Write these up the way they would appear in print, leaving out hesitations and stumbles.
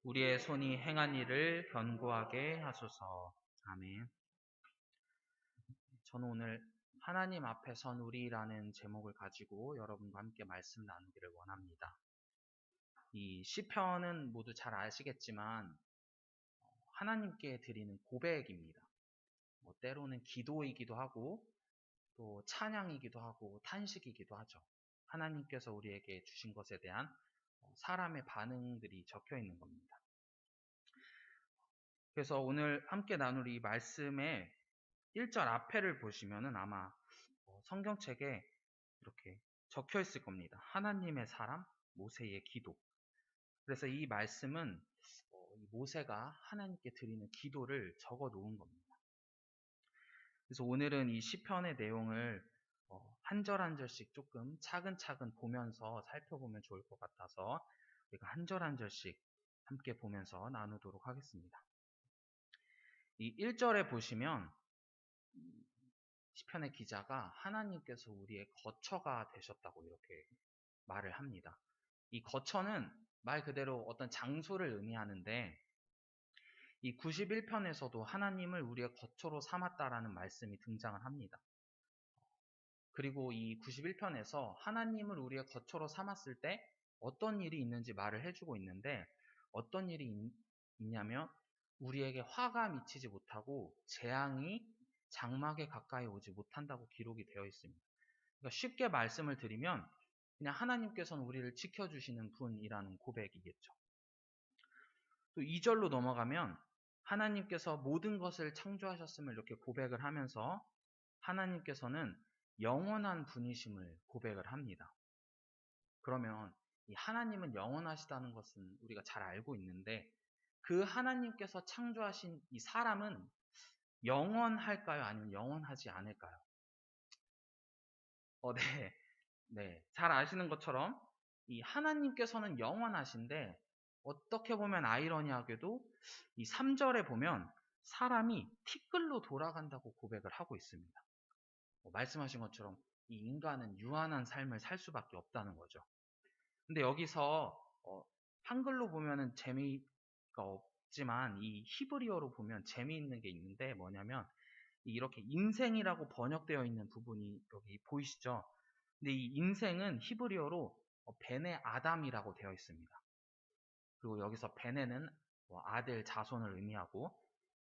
우리의 손이 행한 일을 견고하게 하소서. 아멘. 저는 오늘 하나님 앞에 선 우리라는 제목을 가지고 여러분과 함께 말씀 나누기를 원합니다. 이 시편은 모두 잘 아시겠지만 하나님께 드리는 고백입니다. 때로는 기도이기도 하고 또 찬양이기도 하고 탄식이기도 하죠. 하나님께서 우리에게 주신 것에 대한 사람의 반응들이 적혀 있는 겁니다. 그래서 오늘 함께 나눌 이 말씀의 1절 앞에를 보시면은 아마 성경책에 이렇게 적혀 있을 겁니다. 하나님의 사람, 모세의 기도. 그래서 이 말씀은 이 모세가 하나님께 드리는 기도를 적어 놓은 겁니다. 그래서 오늘은 이 시편의 내용을 한 절 한 절씩 조금 차근차근 보면서 살펴보면 좋을 것 같아서 우리가 한 절 한 절씩 함께 보면서 나누도록 하겠습니다. 이 1절에 보시면 시편의 기자가 하나님께서 우리의 거처가 되셨다고 이렇게 말을 합니다. 이 거처는 말 그대로 어떤 장소를 의미하는데 이 91편에서도 하나님을 우리의 거처로 삼았다라는 말씀이 등장을 합니다. 그리고 이 91편에서 하나님을 우리의 거처로 삼았을 때 어떤 일이 있는지 말을 해주고 있는데 어떤 일이 있냐면 우리에게 화가 미치지 못하고 재앙이 장막에 가까이 오지 못한다고 기록이 되어 있습니다. 그러니까 쉽게 말씀을 드리면 그냥 하나님께서는 우리를 지켜주시는 분이라는 고백이겠죠. 또 2절로 넘어가면 하나님께서 모든 것을 창조하셨음을 이렇게 고백을 하면서 하나님께서는 영원한 분이심을 고백을 합니다. 그러면 이 하나님은 영원하시다는 것은 우리가 잘 알고 있는데 그 하나님께서 창조하신 이 사람은 영원할까요? 아니면 영원하지 않을까요? 네. 네. 잘 아시는 것처럼 이 하나님께서는 영원하신데 어떻게 보면 아이러니하게도 이 3절에 보면 사람이 티끌로 돌아간다고 고백을 하고 있습니다. 말씀하신 것처럼 이 인간은 유한한 삶을 살 수밖에 없다는 거죠. 근데 여기서 한글로 보면은 재미가 없지만 이 히브리어로 보면 재미있는 게 있는데 뭐냐면 이렇게 인생이라고 번역되어 있는 부분이 여기 보이시죠? 근데 이 인생은 히브리어로 베네 아담이라고 되어 있습니다. 그리고 여기서 베네는 아들, 자손을 의미하고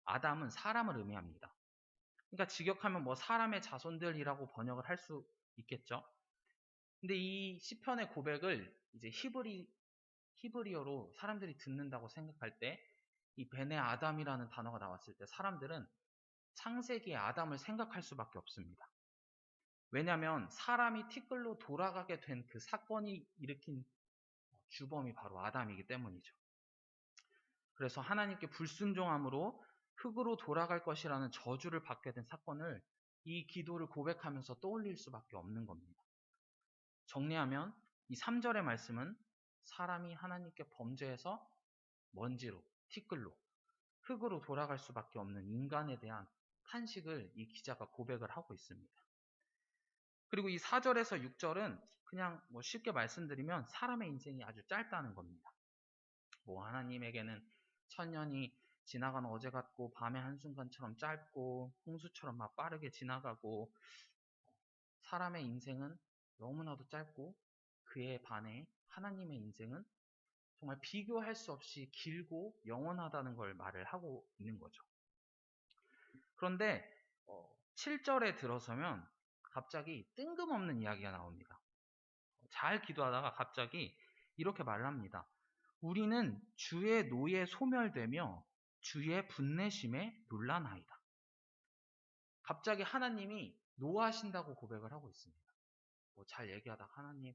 아담은 사람을 의미합니다. 그러니까 직역하면 사람의 자손들이라고 번역을 할 수 있겠죠. 근데 이 시편의 고백을 이제 히브리어로 사람들이 듣는다고 생각할 때 이 베네 아담이라는 단어가 나왔을 때 사람들은 창세기의 아담을 생각할 수밖에 없습니다. 왜냐하면 사람이 티끌로 돌아가게 된 그 사건이 일으킨 주범이 바로 아담이기 때문이죠. 그래서 하나님께 불순종함으로 흙으로 돌아갈 것이라는 저주를 받게 된 사건을 이 기도를 고백하면서 떠올릴 수밖에 없는 겁니다. 정리하면 이 3절의 말씀은 사람이 하나님께 범죄해서 먼지로, 티끌로, 흙으로 돌아갈 수밖에 없는 인간에 대한 탄식을 이 기자가 고백을 하고 있습니다. 그리고 이 4절에서 6절은 그냥 쉽게 말씀드리면 사람의 인생이 아주 짧다는 겁니다. 하나님에게는 천년이 지나간 어제 같고 밤의 한순간처럼 짧고 홍수처럼 막 빠르게 지나가고 사람의 인생은 너무나도 짧고 그에 반해 하나님의 인생은 정말 비교할 수 없이 길고 영원하다는 걸 말을 하고 있는 거죠. 그런데 7절에 들어서면 갑자기 뜬금없는 이야기가 나옵니다. 잘 기도하다가 갑자기 이렇게 말을 합니다. 우리는 주의 노에 소멸되며 주의 분내심에 놀라나이다. 갑자기 하나님이 노하신다고 고백을 하고 있습니다. 잘 얘기하다가 하나님,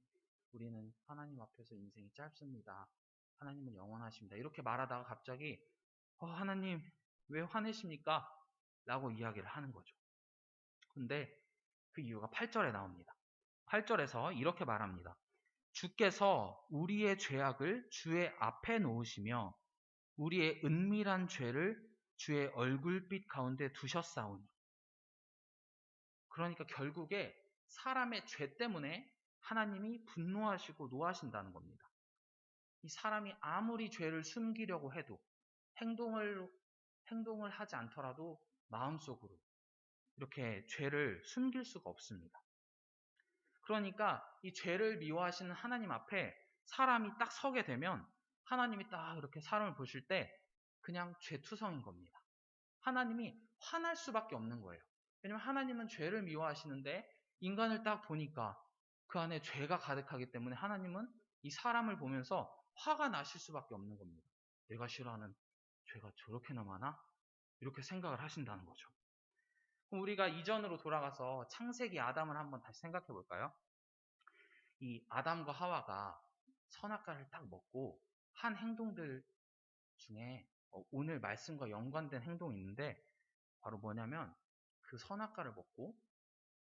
우리는 하나님 앞에서 인생이 짧습니다. 하나님은 영원하십니다. 이렇게 말하다가 갑자기 하나님 왜 화내십니까? 라고 이야기를 하는 거죠. 근데 그 이유가 8절에 나옵니다. 8절에서 이렇게 말합니다. 주께서 우리의 죄악을 주의 앞에 놓으시며 우리의 은밀한 죄를 주의 얼굴빛 가운데 두셨사오니. 그러니까 결국에 사람의 죄 때문에 하나님이 분노하시고 노하신다는 겁니다. 이 사람이 아무리 죄를 숨기려고 해도 행동을 하지 않더라도 마음속으로 이렇게 죄를 숨길 수가 없습니다. 그러니까 이 죄를 미워하시는 하나님 앞에 사람이 딱 서게 되면 하나님이 딱 이렇게 사람을 보실 때 그냥 죄투성인 겁니다. 하나님이 화날 수밖에 없는 거예요. 왜냐면 하나님은 죄를 미워하시는데 인간을 딱 보니까 그 안에 죄가 가득하기 때문에 하나님은 이 사람을 보면서 화가 나실 수밖에 없는 겁니다. 내가 싫어하는 죄가 저렇게나 많아? 이렇게 생각을 하신다는 거죠. 그럼 우리가 이전으로 돌아가서 창세기 아담을 한번 다시 생각해 볼까요? 이 아담과 하와가 선악과를 딱 먹고 한 행동들 중에 오늘 말씀과 연관된 행동이 있는데 바로 뭐냐면 그 선악과를 먹고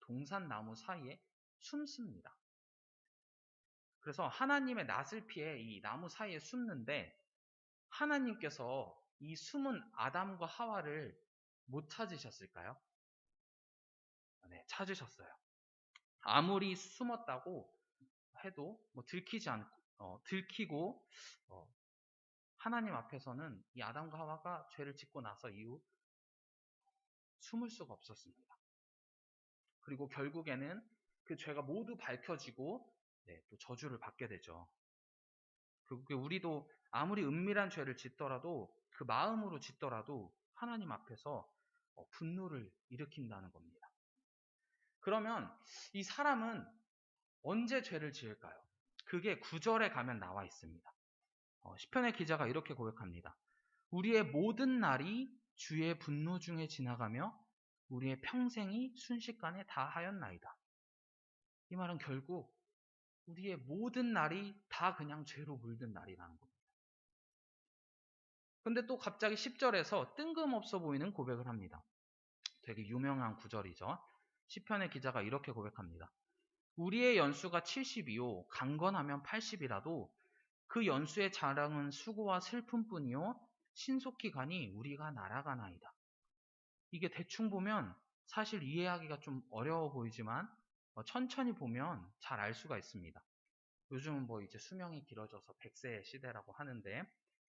동산나무 사이에 숨습니다. 그래서 하나님의 낯을 피해 이 나무 사이에 숨는데 하나님께서 이 숨은 아담과 하와를 못 찾으셨을까요? 네, 찾으셨어요. 아무리 숨었다고 해도 뭐 들키고 하나님 앞에서는 이 아담과 하와가 죄를 짓고 나서 이후 숨을 수가 없었습니다. 그리고 결국에는 그 죄가 모두 밝혀지고 또 저주를 받게 되죠. 결국에 우리도 아무리 은밀한 죄를 짓더라도 그 마음으로 짓더라도 하나님 앞에서 분노를 일으킨다는 겁니다. 그러면 이 사람은 언제 죄를 지을까요? 그게 9절에 가면 나와 있습니다. 시편의 기자가 이렇게 고백합니다. 우리의 모든 날이 주의 분노 중에 지나가며 우리의 평생이 순식간에 다하였나이다. 이 말은 결국 우리의 모든 날이 다 그냥 죄로 물든 날이라는 겁니다. 근데 또 갑자기 10절에서 뜬금없어 보이는 고백을 합니다. 되게 유명한 구절이죠. 시편의 기자가 이렇게 고백합니다. 우리의 연수가 70이요 강건하면 80이라도 그 연수의 자랑은 수고와 슬픔뿐이요 신속히 가니 우리가 날아가나이다. 이게 대충 보면 사실 이해하기가 좀 어려워 보이지만 천천히 보면 잘 알 수가 있습니다. 요즘은 뭐 이제 수명이 길어져서 100세 시대라고 하는데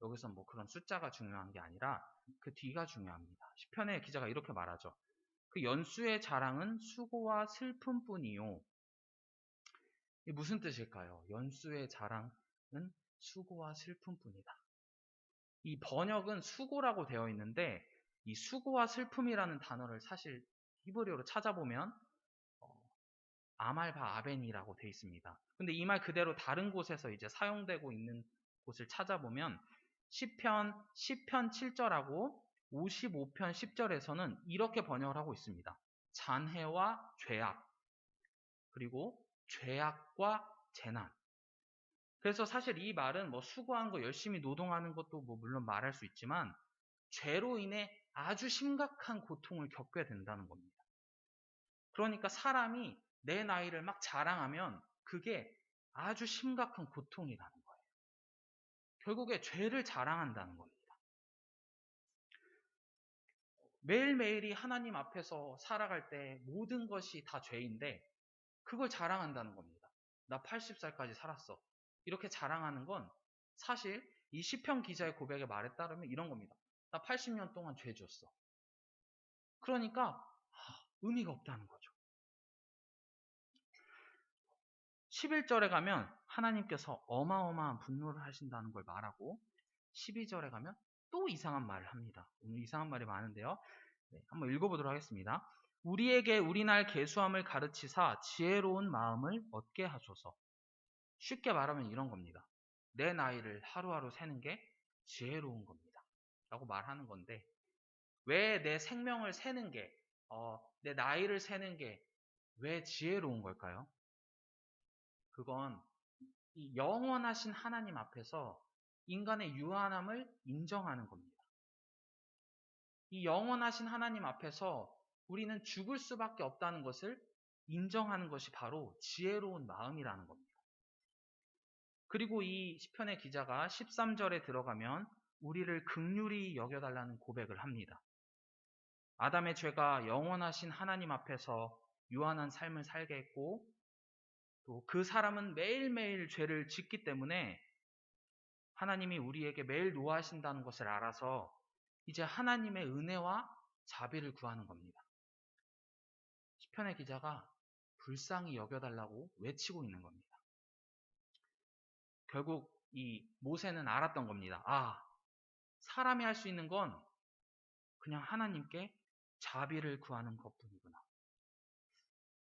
여기서 뭐 그런 숫자가 중요한 게 아니라 그 뒤가 중요합니다. 시편의 기자가 이렇게 말하죠. 그 연수의 자랑은 수고와 슬픔뿐이요. 이게 무슨 뜻일까요? 연수의 자랑은 수고와 슬픔뿐이다. 이 번역은 수고라고 되어 있는데 이 수고와 슬픔이라는 단어를 사실 히브리어로 찾아보면 아말바 아벤이라고 되어 있습니다. 근데 이 말 그대로 다른 곳에서 이제 사용되고 있는 곳을 찾아보면 시편 7절하고 55편 10절에서는 이렇게 번역을 하고 있습니다. 잔해와 죄악, 그리고 죄악과 재난. 그래서 사실 이 말은 뭐 수고한 거 열심히 노동하는 것도 뭐 물론 말할 수 있지만 죄로 인해 아주 심각한 고통을 겪게 된다는 겁니다. 그러니까 사람이 내 나이를 막 자랑하면 그게 아주 심각한 고통이라는 거예요. 결국에 죄를 자랑한다는 겁니다. 매일매일이 하나님 앞에서 살아갈 때 모든 것이 다 죄인데 그걸 자랑한다는 겁니다. 나 80살까지 살았어. 이렇게 자랑하는 건 사실 이 시편 기자의 고백의 말에 따르면 이런 겁니다. 나 80년 동안 죄 졌어. 그러니까 의미가 없다는 거죠. 11절에 가면 하나님께서 어마어마한 분노를 하신다는 걸 말하고 12절에 가면 또 이상한 말을 합니다. 오늘 이상한 말이 많은데요. 한번 읽어보도록 하겠습니다. 우리에게 우리날 계수함을 가르치사 지혜로운 마음을 얻게 하소서. 쉽게 말하면 이런 겁니다. 내 나이를 하루하루 세는 게 지혜로운 겁니다. 라고 말하는 건데 왜 내 생명을 세는 게, 내 나이를 세는 게 왜 지혜로운 걸까요? 그건 이 영원하신 하나님 앞에서 인간의 유한함을 인정하는 겁니다. 이 영원하신 하나님 앞에서 우리는 죽을 수밖에 없다는 것을 인정하는 것이 바로 지혜로운 마음이라는 겁니다. 그리고 이 시편의 기자가 13절에 들어가면 우리를 긍휼히 여겨달라는 고백을 합니다. 아담의 죄가 영원하신 하나님 앞에서 유한한 삶을 살게 했고 또 그 사람은 매일매일 죄를 짓기 때문에 하나님이 우리에게 매일 노하신다는 것을 알아서 이제 하나님의 은혜와 자비를 구하는 겁니다. 시편의 기자가 불쌍히 여겨달라고 외치고 있는 겁니다. 결국 이 모세는 알았던 겁니다. 아, 사람이 할 수 있는 건 그냥 하나님께 자비를 구하는 것뿐이구나.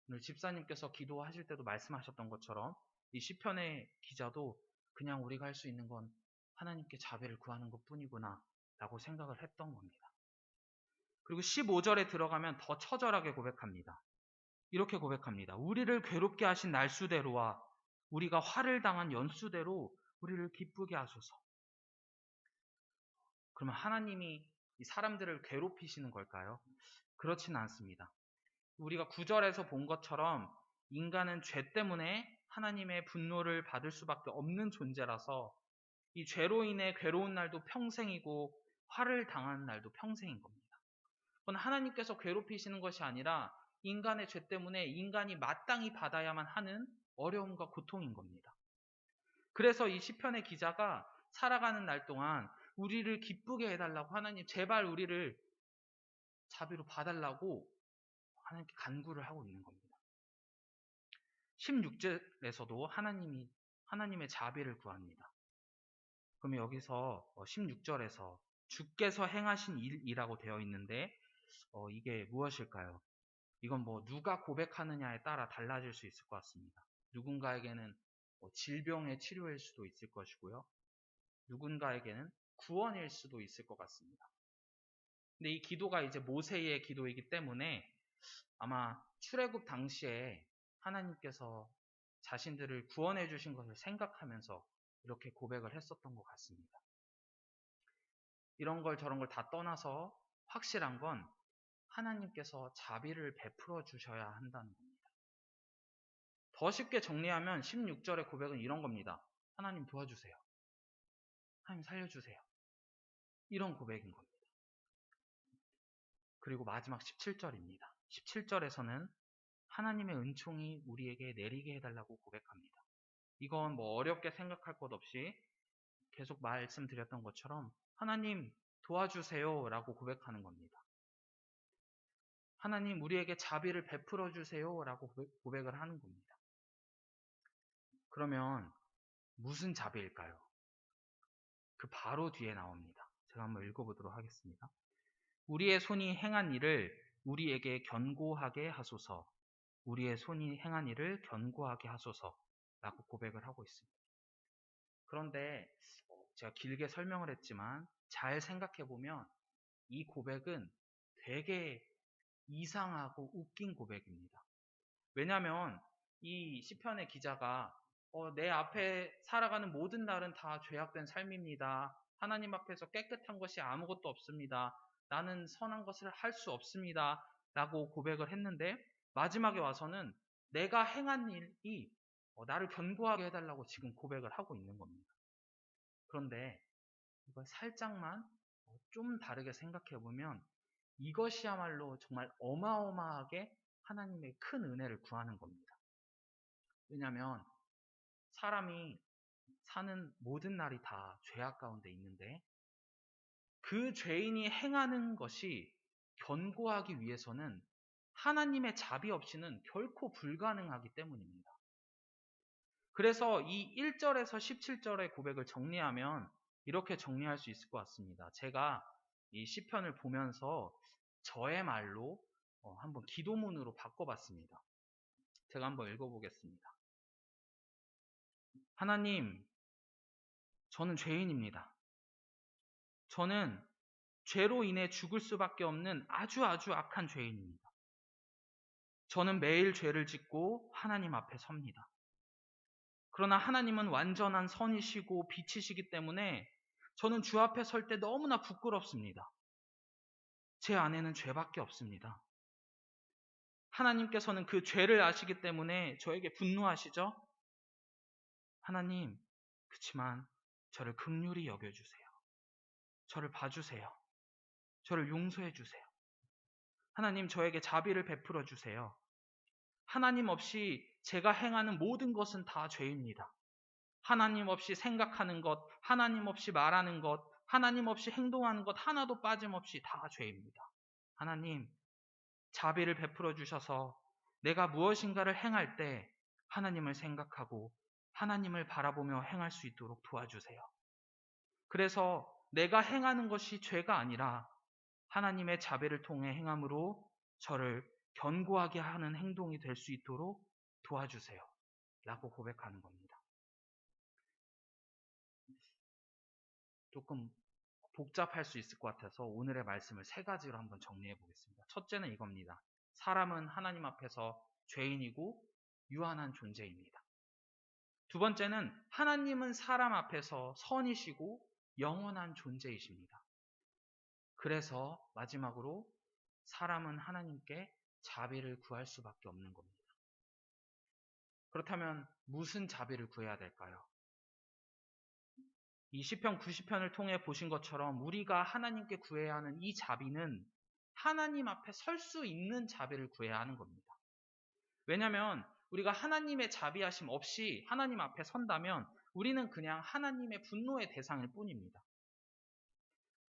오늘 집사님께서 기도하실 때도 말씀하셨던 것처럼 이 시편의 기자도 그냥 우리가 할 수 있는 건 하나님께 자비를 구하는 것뿐이구나 라고 생각을 했던 겁니다. 그리고 15절에 들어가면 더 처절하게 고백합니다. 이렇게 고백합니다. 우리를 괴롭게 하신 날수대로와 우리가 화를 당한 연수대로 우리를 기쁘게 하소서. 그러면 하나님이 이 사람들을 괴롭히시는 걸까요? 그렇지는 않습니다. 우리가 9절에서 본 것처럼 인간은 죄 때문에 하나님의 분노를 받을 수밖에 없는 존재라서 이 죄로 인해 괴로운 날도 평생이고 화를 당하는 날도 평생인 겁니다. 그건 하나님께서 괴롭히시는 것이 아니라 인간의 죄 때문에 인간이 마땅히 받아야만 하는 어려움과 고통인 겁니다. 그래서 이 시편의 기자가 살아가는 날 동안 우리를 기쁘게 해달라고 하나님 제발 우리를 자비로 봐달라고 하나님께 간구를 하고 있는 겁니다. 16절에서도 하나님의 자비를 구합니다. 그러면 여기서 16절에서 주께서 행하신 일이라고 되어 있는데 이게 무엇일까요? 이건 뭐 누가 고백하느냐에 따라 달라질 수 있을 것 같습니다. 누군가에게는 질병의 치료일 수도 있을 것이고요. 누군가에게는 구원일 수도 있을 것 같습니다. 근데 이 기도가 이제 모세의 기도이기 때문에 아마 출애굽 당시에 하나님께서 자신들을 구원해 주신 것을 생각하면서 이렇게 고백을 했었던 것 같습니다. 이런 걸 저런 걸 다 떠나서 확실한 건 하나님께서 자비를 베풀어 주셔야 한다는 겁니다. 더 쉽게 정리하면 16절의 고백은 이런 겁니다. 하나님 도와주세요. 하나님 살려주세요. 이런 고백인 겁니다. 그리고 마지막 17절입니다. 17절에서는 하나님의 은총이 우리에게 내리게 해달라고 고백합니다. 이건 뭐 어렵게 생각할 것 없이 계속 말씀드렸던 것처럼 하나님 도와주세요 라고 고백하는 겁니다. 하나님 우리에게 자비를 베풀어 주세요 라고 고백을 하는 겁니다. 그러면 무슨 자비일까요? 그 바로 뒤에 나옵니다. 제가 한번 읽어보도록 하겠습니다. 우리의 손이 행한 일을 우리에게 견고하게 하소서. 우리의 손이 행한 일을 견고하게 하소서 라고 고백을 하고 있습니다. 그런데 제가 길게 설명을 했지만 잘 생각해보면 이 고백은 되게 이상하고 웃긴 고백입니다. 왜냐하면 이 시편의 기자가 내 앞에 살아가는 모든 날은 다 죄악된 삶입니다. 하나님 앞에서 깨끗한 것이 아무것도 없습니다. 나는 선한 것을 할 수 없습니다. 라고 고백을 했는데 마지막에 와서는 내가 행한 일이 나를 견고하게 해달라고 지금 고백을 하고 있는 겁니다. 그런데 이걸 살짝만 좀 다르게 생각해보면 이것이야말로 정말 어마어마하게 하나님의 큰 은혜를 구하는 겁니다. 왜냐하면 사람이 사는 모든 날이 다 죄악 가운데 있는데 그 죄인이 행하는 것이 견고하기 위해서는 하나님의 자비 없이는 결코 불가능하기 때문입니다. 그래서 이 1절에서 17절의 고백을 정리하면 이렇게 정리할 수 있을 것 같습니다. 제가 이 시편을 보면서 저의 말로 한번 기도문으로 바꿔봤습니다. 제가 한번 읽어보겠습니다. 하나님, 저는 죄인입니다. 저는 죄로 인해 죽을 수밖에 없는 아주 악한 죄인입니다. 저는 매일 죄를 짓고 하나님 앞에 섭니다. 그러나 하나님은 완전한 선이시고 빛이시기 때문에 저는 주 앞에 설 때 너무나 부끄럽습니다. 제 안에는 죄밖에 없습니다. 하나님께서는 그 죄를 아시기 때문에 저에게 분노하시죠? 하나님, 그치만 저를 긍휼히 여겨주세요. 저를 봐주세요. 저를 용서해 주세요. 하나님, 저에게 자비를 베풀어 주세요. 하나님 없이 제가 행하는 모든 것은 다 죄입니다. 하나님 없이 생각하는 것, 하나님 없이 말하는 것, 하나님 없이 행동하는 것 하나도 빠짐없이 다 죄입니다. 하나님, 자비를 베풀어 주셔서 내가 무엇인가를 행할 때 하나님을 생각하고 하나님을 바라보며 행할 수 있도록 도와주세요. 그래서 내가 행하는 것이 죄가 아니라 하나님의 자비를 통해 행함으로 저를 견고하게 하는 행동이 될 수 있도록 도와주세요. 라고 고백하는 겁니다. 조금 복잡할 수 있을 것 같아서 오늘의 말씀을 세 가지로 한번 정리해 보겠습니다. 첫째는 이겁니다. 사람은 하나님 앞에서 죄인이고 유한한 존재입니다. 두 번째는 하나님은 사람 앞에서 선이시고 영원한 존재이십니다. 그래서 마지막으로 사람은 하나님께 자비를 구할 수밖에 없는 겁니다. 그렇다면 무슨 자비를 구해야 될까요? 이 시편 90편을 통해 보신 것처럼 우리가 하나님께 구해야 하는 이 자비는 하나님 앞에 설 수 있는 자비를 구해야 하는 겁니다. 왜냐하면 우리가 하나님의 자비하심 없이 하나님 앞에 선다면 우리는 그냥 하나님의 분노의 대상일 뿐입니다.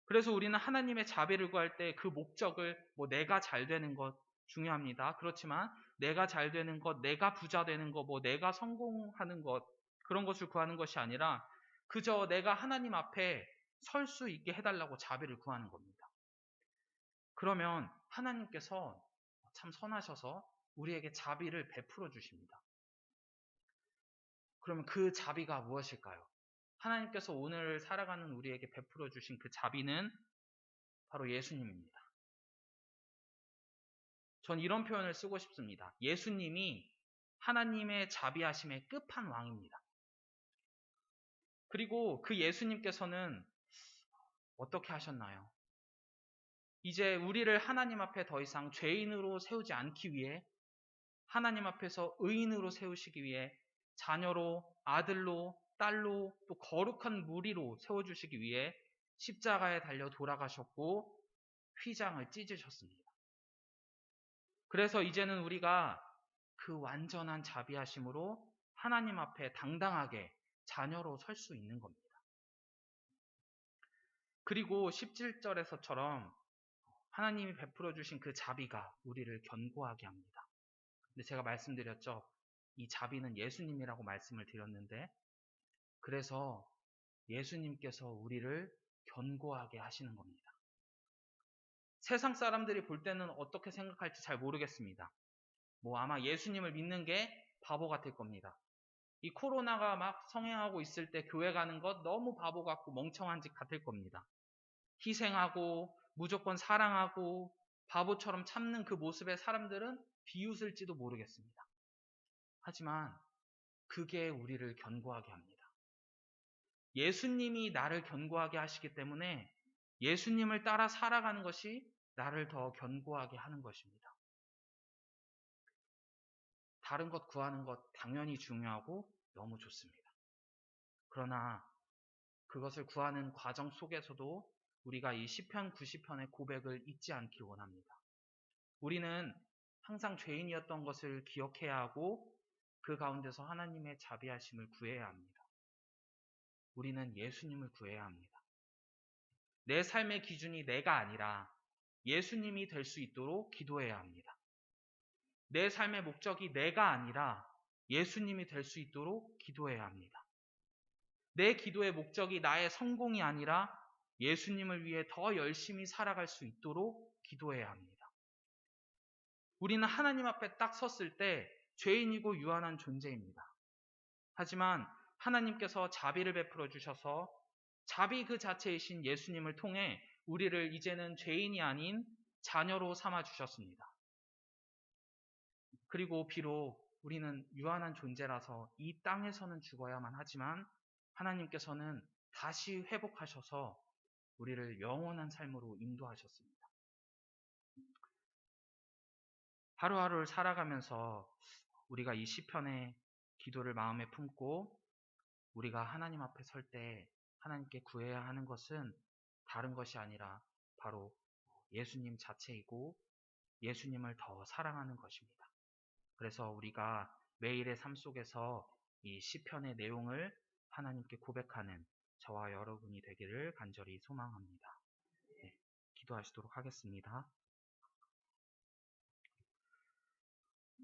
그래서 우리는 하나님의 자비를 구할 때 그 목적을 내가 잘 되는 것 중요합니다. 그렇지만 내가 잘 되는 것, 내가 부자 되는 것, 내가 성공하는 것 그런 것을 구하는 것이 아니라 그저 내가 하나님 앞에 설 수 있게 해달라고 자비를 구하는 겁니다. 그러면 하나님께서 참 선하셔서 우리에게 자비를 베풀어 주십니다. 그러면 그 자비가 무엇일까요? 하나님께서 오늘 살아가는 우리에게 베풀어 주신 그 자비는 바로 예수님입니다. 전 이런 표현을 쓰고 싶습니다. 예수님이 하나님의 자비하심의 끝판왕입니다. 그리고 그 예수님께서는 어떻게 하셨나요? 이제 우리를 하나님 앞에 더 이상 죄인으로 세우지 않기 위해 하나님 앞에서 의인으로 세우시기 위해 자녀로, 아들로, 딸로, 또 거룩한 무리로 세워주시기 위해 십자가에 달려 돌아가셨고 휘장을 찢으셨습니다. 그래서 이제는 우리가 그 완전한 자비하심으로 하나님 앞에 당당하게 자녀로 설 수 있는 겁니다. 그리고 17절에서처럼 하나님이 베풀어 주신 그 자비가 우리를 견고하게 합니다. 근데 제가 말씀드렸죠. 이 자비는 예수님이라고 말씀을 드렸는데 그래서 예수님께서 우리를 견고하게 하시는 겁니다. 세상 사람들이 볼 때는 어떻게 생각할지 잘 모르겠습니다. 아마 예수님을 믿는 게 바보 같을 겁니다. 이 코로나가 막 성행하고 있을 때 교회 가는 것 너무 바보 같고 멍청한 짓 같을 겁니다. 희생하고 무조건 사랑하고 바보처럼 참는 그 모습에 사람들은 비웃을지도 모르겠습니다. 하지만 그게 우리를 견고하게 합니다. 예수님이 나를 견고하게 하시기 때문에 예수님을 따라 살아가는 것이 나를 더 견고하게 하는 것입니다. 다른 것 구하는 것 당연히 중요하고 너무 좋습니다. 그러나 그것을 구하는 과정 속에서도 우리가 이 시편 90편의 고백을 잊지 않길 원합니다. 우리는 항상 죄인이었던 것을 기억해야 하고 그 가운데서 하나님의 자비하심을 구해야 합니다. 우리는 예수님을 구해야 합니다. 내 삶의 기준이 내가 아니라 예수님이 될 수 있도록 기도해야 합니다. 내 삶의 목적이 내가 아니라 예수님이 될 수 있도록 기도해야 합니다. 내 기도의 목적이 나의 성공이 아니라 예수님을 위해 더 열심히 살아갈 수 있도록 기도해야 합니다. 우리는 하나님 앞에 딱 섰을 때 죄인이고 유한한 존재입니다. 하지만 하나님께서 자비를 베풀어 주셔서 자비 그 자체이신 예수님을 통해 우리를 이제는 죄인이 아닌 자녀로 삼아 주셨습니다. 그리고 비록 우리는 유한한 존재라서 이 땅에서는 죽어야만 하지만 하나님께서는 다시 회복하셔서 우리를 영원한 삶으로 인도하셨습니다. 하루하루를 살아가면서 우리가 이 시편의 기도를 마음에 품고 우리가 하나님 앞에 설 때 하나님께 구해야 하는 것은 다른 것이 아니라 바로 예수님 자체이고 예수님을 더 사랑하는 것입니다. 그래서 우리가 매일의 삶 속에서 이 시편의 내용을 하나님께 고백하는 저와 여러분이 되기를 간절히 소망합니다. 네, 기도하시도록 하겠습니다.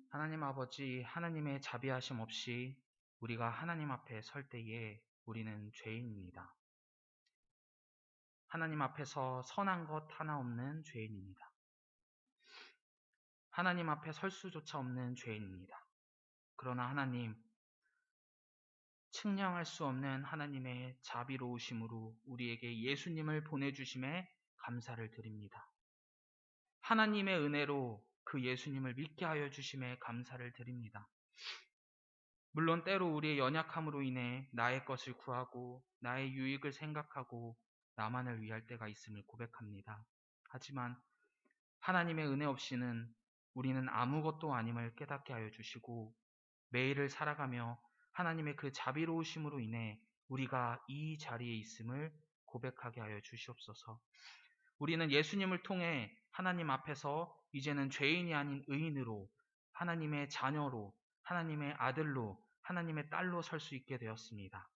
하나님 아버지, 하나님의 자비하심 없이 우리가 하나님 앞에 설 때에 우리는 죄인입니다. 하나님 앞에서 선한 것 하나 없는 죄인입니다. 하나님 앞에 설 수조차 없는 죄인입니다. 그러나 하나님, 측량할 수 없는 하나님의 자비로우심으로 우리에게 예수님을 보내주심에 감사를 드립니다. 하나님의 은혜로 그 예수님을 믿게 하여 주심에 감사를 드립니다. 물론 때로 우리의 연약함으로 인해 나의 것을 구하고 나의 유익을 생각하고 나만을 위할 때가 있음을 고백합니다. 하지만 하나님의 은혜 없이는 우리는 아무것도 아님을 깨닫게 하여 주시고 매일을 살아가며 하나님의 그 자비로우심으로 인해 우리가 이 자리에 있음을 고백하게 하여 주시옵소서. 우리는 예수님을 통해 하나님 앞에서 이제는 죄인이 아닌 의인으로 하나님의 자녀로 하나님의 아들로 하나님의 딸로 설 수 있게 되었습니다.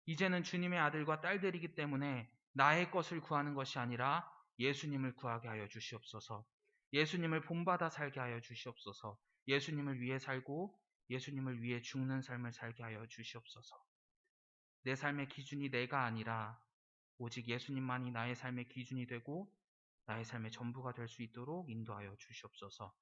이제는 주님의 아들과 딸들이기 때문에 나의 것을 구하는 것이 아니라 예수님을 구하게 하여 주시옵소서. 예수님을 본받아 살게 하여 주시옵소서. 예수님을 위해 살고 예수님을 위해 죽는 삶을 살게 하여 주시옵소서. 내 삶의 기준이 내가 아니라 오직 예수님만이 나의 삶의 기준이 되고 나의 삶의 전부가 될 수 있도록 인도하여 주시옵소서.